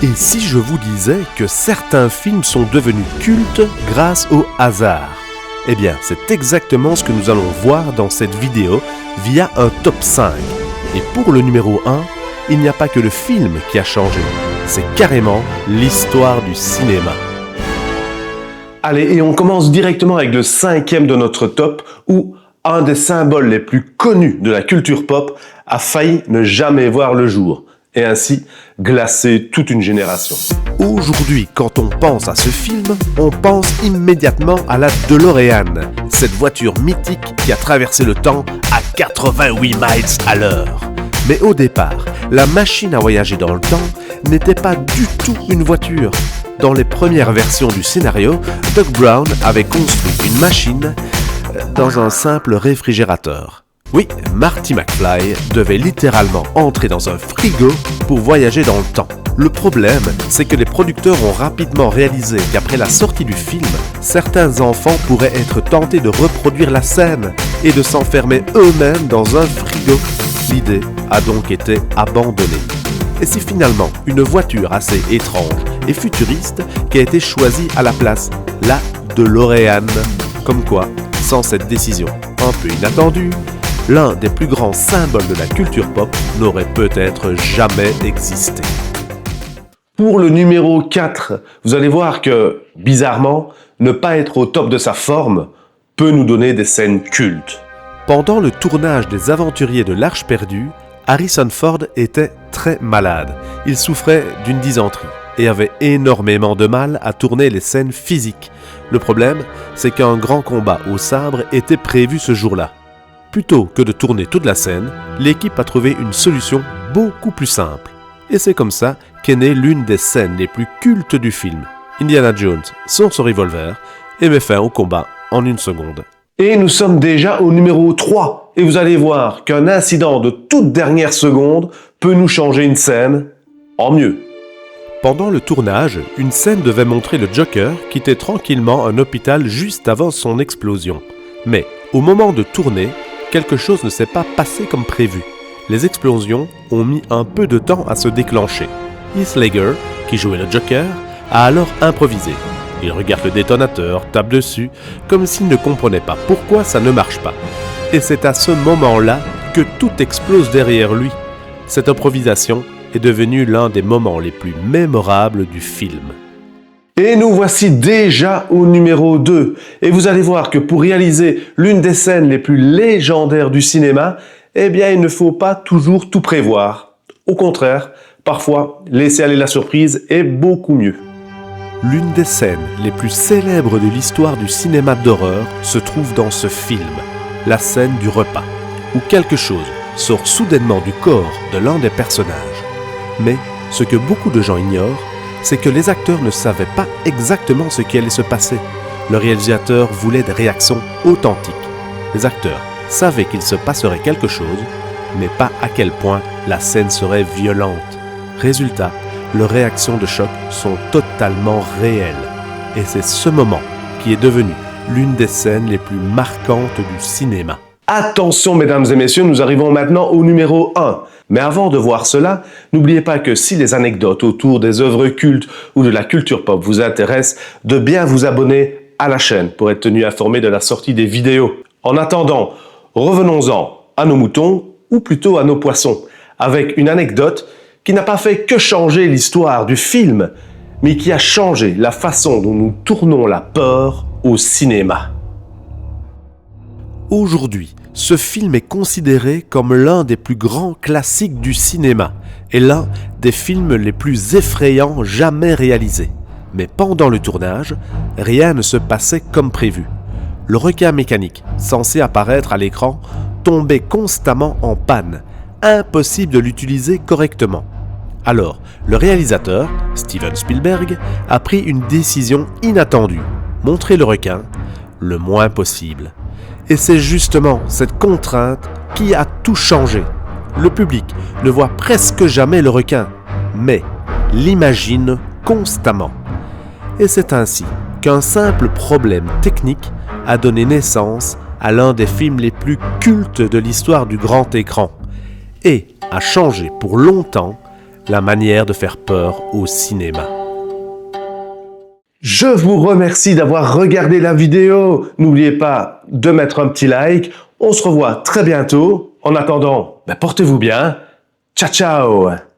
Et si je vous disais que certains films sont devenus cultes grâce au hasard? Eh bien, c'est exactement ce que nous allons voir dans cette vidéo via un top 5. Et pour le numéro 1, il n'y a pas que le film qui a changé, c'est carrément l'histoire du cinéma. Allez, et on commence directement avec le 5e de notre top, où un des symboles les plus connus de la culture pop a failli ne jamais voir le jour, et ainsi glacer toute une génération. Aujourd'hui, quand on pense à ce film, on pense immédiatement à la DeLorean, cette voiture mythique qui a traversé le temps à 88 miles à l'heure. Mais au départ, la machine à voyager dans le temps n'était pas du tout une voiture. Dans les premières versions du scénario, Doc Brown avait construit une machine dans un simple réfrigérateur. Oui, Marty McFly devait littéralement entrer dans un frigo pour voyager dans le temps. Le problème, c'est que les producteurs ont rapidement réalisé qu'après la sortie du film, certains enfants pourraient être tentés de reproduire la scène et de s'enfermer eux-mêmes dans un frigo. L'idée a donc été abandonnée. Et c'est finalement une voiture assez étrange et futuriste qui a été choisie à la place, la DeLorean. Comme quoi, sans cette décision un peu inattendue, l'un des plus grands symboles de la culture pop n'aurait peut-être jamais existé. Pour le numéro 4, vous allez voir que, bizarrement, ne pas être au top de sa forme peut nous donner des scènes cultes. Pendant le tournage des Aventuriers de l'Arche perdue, Harrison Ford était très malade. Il souffrait d'une dysenterie et avait énormément de mal à tourner les scènes physiques. Le problème, c'est qu'un grand combat au sabre était prévu ce jour-là. Plutôt que de tourner toute la scène, l'équipe a trouvé une solution beaucoup plus simple. Et c'est comme ça qu'est née l'une des scènes les plus cultes du film. Indiana Jones sort son revolver et met fin au combat en une seconde. Et nous sommes déjà au numéro 3. Et vous allez voir qu'un incident de toute dernière seconde peut nous changer une scène en mieux. Pendant le tournage, une scène devait montrer le Joker quitter tranquillement un hôpital juste avant son explosion. Mais au moment de tourner, quelque chose ne s'est pas passé comme prévu. Les explosions ont mis un peu de temps à se déclencher. Heath Ledger, qui jouait le Joker, a alors improvisé. Il regarde le détonateur, tape dessus, comme s'il ne comprenait pas pourquoi ça ne marche pas. Et c'est à ce moment-là que tout explose derrière lui. Cette improvisation est devenue l'un des moments les plus mémorables du film. Et nous voici déjà au numéro 2. Et vous allez voir que pour réaliser l'une des scènes les plus légendaires du cinéma, eh bien, il ne faut pas toujours tout prévoir. Au contraire, parfois, laisser aller la surprise est beaucoup mieux. L'une des scènes les plus célèbres de l'histoire du cinéma d'horreur se trouve dans ce film, la scène du repas, où quelque chose sort soudainement du corps de l'un des personnages. Mais ce que beaucoup de gens ignorent, c'est que les acteurs ne savaient pas exactement ce qui allait se passer. Le réalisateur voulait des réactions authentiques. Les acteurs savaient qu'il se passerait quelque chose, mais pas à quel point la scène serait violente. Résultat, leurs réactions de choc sont totalement réelles. Et c'est ce moment qui est devenu l'une des scènes les plus marquantes du cinéma. Attention mesdames et messieurs, nous arrivons maintenant au numéro 1. Mais avant de voir cela, n'oubliez pas que si les anecdotes autour des œuvres cultes ou de la culture pop vous intéressent, de bien vous abonner à la chaîne pour être tenu informé de la sortie des vidéos. En attendant, revenons-en à nos moutons, ou plutôt à nos poissons, avec une anecdote qui n'a pas fait que changer l'histoire du film, mais qui a changé la façon dont nous tournons la peur au cinéma. Aujourd'hui, ce film est considéré comme l'un des plus grands classiques du cinéma et l'un des films les plus effrayants jamais réalisés. Mais pendant le tournage, rien ne se passait comme prévu. Le requin mécanique, censé apparaître à l'écran, tombait constamment en panne. Impossible de l'utiliser correctement. Alors, le réalisateur, Steven Spielberg, a pris une décision inattendue. Montrer le requin le moins possible. Et c'est justement cette contrainte qui a tout changé. Le public ne voit presque jamais le requin, mais l'imagine constamment. Et c'est ainsi qu'un simple problème technique a donné naissance à l'un des films les plus cultes de l'histoire du grand écran et a changé pour longtemps la manière de faire peur au cinéma. Je vous remercie d'avoir regardé la vidéo. N'oubliez pas de mettre un petit like. On se revoit très bientôt. En attendant, portez-vous bien. Ciao, ciao!